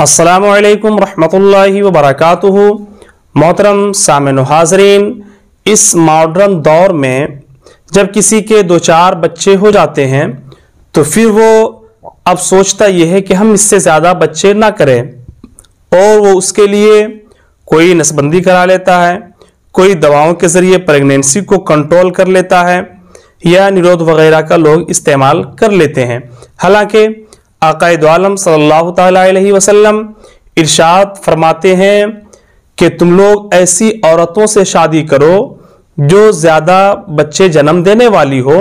अस्सलामु अलैकुम रहमतुल्लाहि व बरकातुहू। मोहतरम सामिन व हाज़रीन, इस मॉडर्न दौर में जब किसी के दो चार बच्चे हो जाते हैं तो फिर वो अब सोचता यह है कि हम इससे ज़्यादा बच्चे ना करें, और वो उसके लिए कोई नसबंदी करा लेता है, कोई दवाओं के ज़रिए प्रेगनेंसी को कंट्रोल कर लेता है, या निरोध वगैरह का लोग इस्तेमाल कर लेते हैं। हालांकि आक़ाए दो आलम सल्लल्लाहु तआला अलैहि वसल्लम इरशाद फरमाते हैं कि तुम लोग ऐसी औरतों से शादी करो जो ज़्यादा बच्चे जन्म देने वाली हो,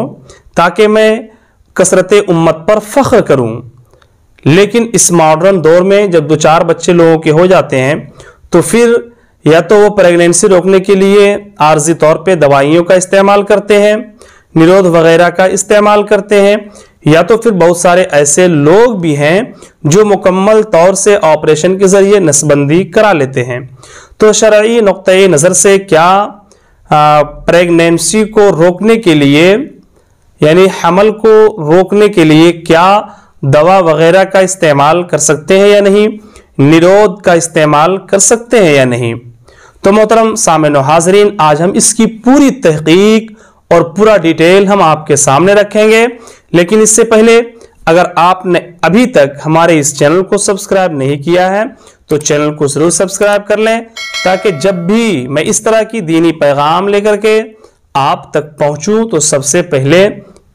ताकि मैं कसरत उम्मत पर फ़ख्र करूं। लेकिन इस मॉडर्न दौर में जब दो चार बच्चे लोगों के हो जाते हैं तो फिर या तो वो प्रेगनेंसी रोकने के लिए आर्जी तौर पे दवाइयों का इस्तेमाल करते हैं, निरोध वगैरह का इस्तेमाल करते हैं, या तो फिर बहुत सारे ऐसे लोग भी हैं जो मुकम्मल तौर से ऑपरेशन के ज़रिए नसबंदी करा लेते हैं। तो शरई नुक्ते नज़र से क्या प्रेगनेंसी को रोकने के लिए, यानी हमल को रोकने के लिए क्या दवा वगैरह का इस्तेमाल कर सकते हैं या नहीं, निरोध का इस्तेमाल कर सकते हैं या नहीं। तो मोहतरम सामिन व हाज़रीन, आज हम इसकी पूरी तहकीक और पूरा डिटेल हम आपके सामने रखेंगे। लेकिन इससे पहले अगर आपने अभी तक हमारे इस चैनल को सब्सक्राइब नहीं किया है तो चैनल को जरूर सब्सक्राइब कर लें, ताकि जब भी मैं इस तरह की दीनी पैगाम लेकर के आप तक पहुंचूं तो सबसे पहले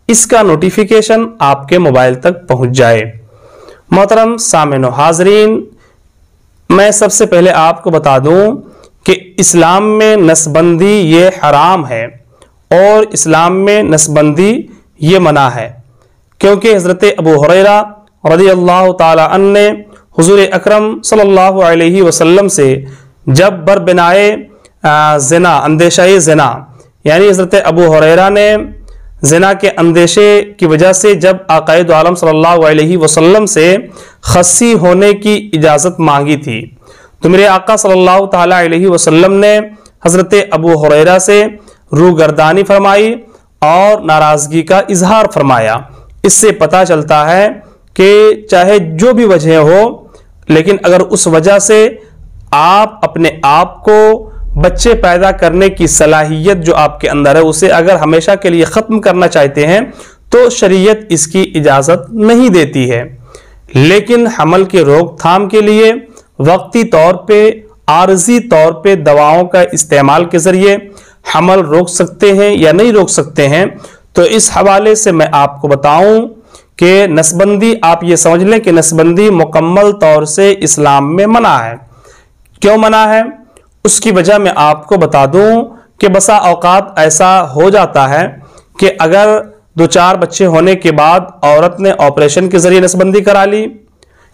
इसका नोटिफिकेशन आपके मोबाइल तक पहुंच जाए। मोहतरम सामिन व हाज़रीन, मैं सबसे पहले आपको बता दूं कि इस्लाम में नसबंदी ये हराम है और इस्लाम में नसबंदी ये मना है, क्योंकि हज़रत अबू हुरैरा रज़ियल्लाहु ताला अन्हु ने हुज़ूर अकरम सल्लल्लाहु अलैहि वसल्लम से जब बरबिनाए ज़िना, अंदेशाए ज़िना, यानी हज़रत अबू हुरैरा ने ज़िना के अंदेशे की वजह से जब आक़ाए दो आलम सल्लल्लाहु अलैहि वसल्लम से खस्सी होने की इजाज़त मांगी थी, तो मेरे आका सल्लल्लाहु ताला अलैहि वसल्लम ने हज़रत अबू हुरैरा से रूगर्दानी फरमाई और नाराज़गी का इजहार फरमाया। इससे पता चलता है कि चाहे जो भी वजह हो, लेकिन अगर उस वजह से आप अपने आप को बच्चे पैदा करने की सलाहियत जो आपके अंदर है उसे अगर हमेशा के लिए ख़त्म करना चाहते हैं तो शरीयत इसकी इजाज़त नहीं देती है। लेकिन हमल के रोकथाम के लिए वक्ती तौर पे, आर्जी तौर पे दवाओं का इस्तेमाल के ज़रिए हमल रोक सकते हैं या नहीं रोक सकते हैं। तो इस हवाले से मैं आपको बताऊं कि नसबंदी, आप ये समझ लें कि नसबंदी मुकम्मल तौर से इस्लाम में मना है। क्यों मना है उसकी वजह मैं आपको बता दूं कि बसा औकात ऐसा हो जाता है कि अगर दो चार बच्चे होने के बाद औरत ने ऑपरेशन के ज़रिए नसबंदी करा ली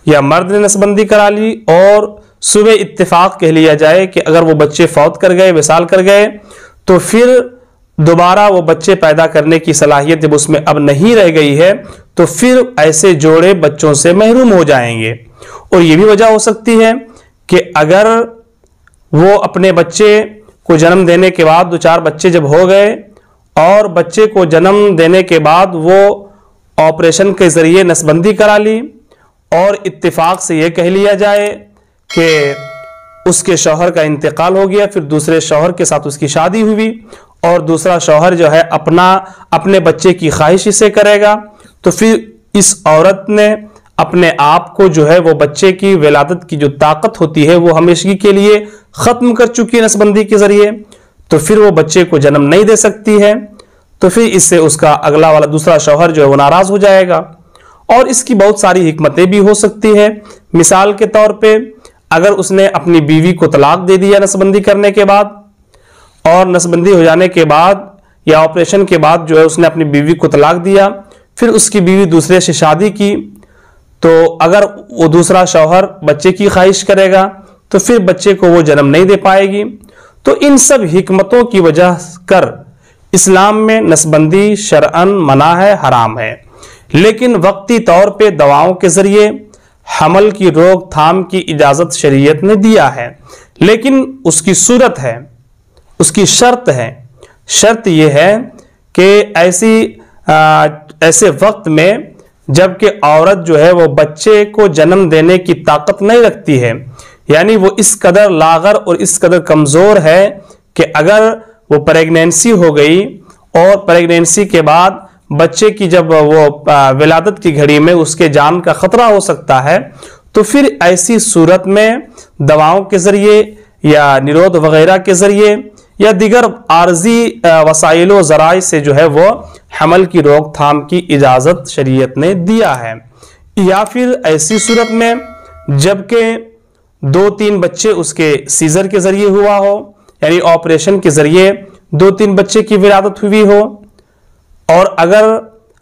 या मर्द ने नसबंदी करा ली, और सुबह इत्तेफाक कह लिया जाए कि अगर वो बच्चे फौत कर गए, विसाल कर गए, तो फिर दोबारा वो बच्चे पैदा करने की सलाहियत जब उसमें अब नहीं रह गई है तो फिर ऐसे जोड़े बच्चों से महरूम हो जाएंगे। और ये भी वजह हो सकती है कि अगर वो अपने बच्चे को जन्म देने के बाद, दो चार बच्चे जब हो गए और बच्चे को जन्म देने के बाद वो ऑपरेशन के ज़रिए नसबंदी करा ली और इत्तेफाक से ये कह लिया जाए कि उसके शौहर का इंतकाल हो गया, फिर दूसरे शौहर के साथ उसकी शादी हुई और दूसरा शौहर जो है अपने बच्चे की ख्वाहिश से करेगा, तो फिर इस औरत ने अपने आप को जो है वो बच्चे की विलादत की जो ताकत होती है वो हमेशगी के लिए ख़त्म कर चुकी है नसबंदी के ज़रिए, तो फिर वो बच्चे को जन्म नहीं दे सकती है। तो फिर इससे उसका अगला वाला दूसरा शौहर जो है वो नाराज़ हो जाएगा। और इसकी बहुत सारी हिकमतें भी हो सकती है। मिसाल के तौर पर अगर उसने अपनी बीवी को तलाक दे दिया नसबंदी करने के बाद, और नसबंदी हो जाने के बाद या ऑपरेशन के बाद जो है उसने अपनी बीवी को तलाक दिया, फिर उसकी बीवी दूसरे से शादी की, तो अगर वो दूसरा शौहर बच्चे की ख्वाहिश करेगा तो फिर बच्चे को वो जन्म नहीं दे पाएगी। तो इन सब हिकमतों की वजह कर इस्लाम में नसबंदी शरअन मना है, हराम है। लेकिन वक्ती तौर पे दवाओं के ज़रिए हमल की रोकथाम की इजाज़त शरीयत ने दिया है, लेकिन उसकी सूरत है, उसकी शर्त है। शर्त यह है कि ऐसे वक्त में جبکہ عورت جو ہے وہ بچے کو جنم دینے کی طاقت نہیں رکھتی ہے، یعنی وہ اس قدر لاغر اور اس قدر کمزور ہے کہ اگر وہ پریگنینسی ہو گئی اور پریگنینسی کے بعد بچے کی جب وہ ولادت کی گھڑی میں اس کے جان کا خطرہ ہو سکتا ہے، تو پھر ایسی صورت میں دواؤں کے ذریعے یا نرود وغیرہ کے ذریعے یا دیگر عارضی وسائل و ذرائع سے جو ہے وہ حمل کی روک تھام کی اجازت شریعت نے دیا ہے۔ یا پھر ایسی صورت میں جبکہ 2-3 بچے اس کے سیزر کے ذریعے ہوا ہو، یعنی آپریشن کے ذریعے 2-3 بچے کی ولادت ہوئی ہو، اور اگر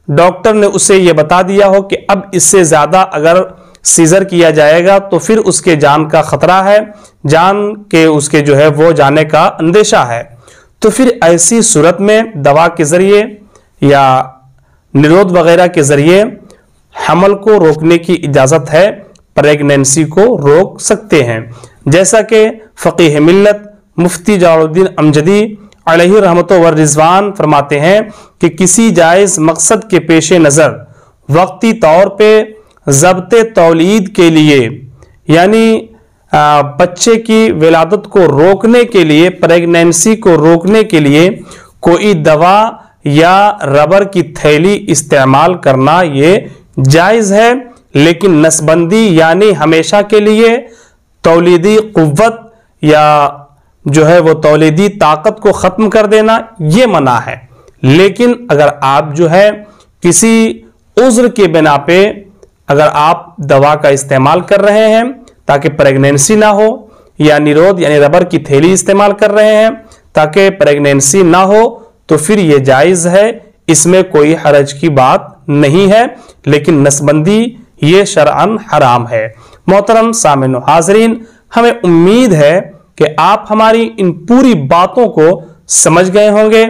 ڈاکٹر نے اسے یہ بتا دیا ہو کہ اب اس سے زیادہ اگر سیزر کیا جائے گا تو پھر اس کے جان کا خطرہ ہے، جان کے اس کے جو ہے وہ جانے کا اندیشہ ہے، تو پھر ایسی صورت میں دوا کے ذریعے یا نرود وغیرہ کے ذریعے حمل کو روکنے کی اجازت ہے، پریگنینسی کو روک سکتے ہیں۔ جیسا کہ فقیہ ملت مفتی جلال الدین امجدی علیہ رحمت و رضوان فرماتے ہیں کہ کسی جائز مقصد کے پیش نظر وقتی طور پہ ضبط تولید کے لیے، یعنی بچے کی ولادت کو روکنے کے لیے، پریگنینسی کو روکنے کے لیے کوئی دوا یا ربر کی تھیلی استعمال کرنا یہ جائز ہے، لیکن نسبندی یعنی ہمیشہ کے لیے تولیدی قوت یا جو ہے وہ تولیدی طاقت کو ختم کر دینا یہ منع ہے۔ لیکن اگر آپ جو ہے کسی عذر کے بنا پہ اگر آپ دوا کا استعمال کر رہے ہیں تاکہ پریگنینسی نہ ہو، یا نرود یعنی ربر کی تھیلی استعمال کر رہے ہیں تاکہ پریگنینسی نہ ہو، تو پھر یہ جائز ہے، اس میں کوئی حرج کی بات نہیں ہے، لیکن نسبندی یہ شرعاً حرام ہے۔ محترم سامعین و حاضرین، ہمیں امید ہے کہ آپ ہماری ان پوری باتوں کو سمجھ گئے ہوں گے۔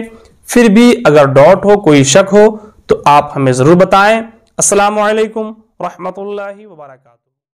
پھر بھی اگر ڈاؤٹ ہو، کوئی شک ہو تو آپ ہمیں ضرور بتائیں۔ السلام علیکم ورحمۃ اللہ وبرکاتہ۔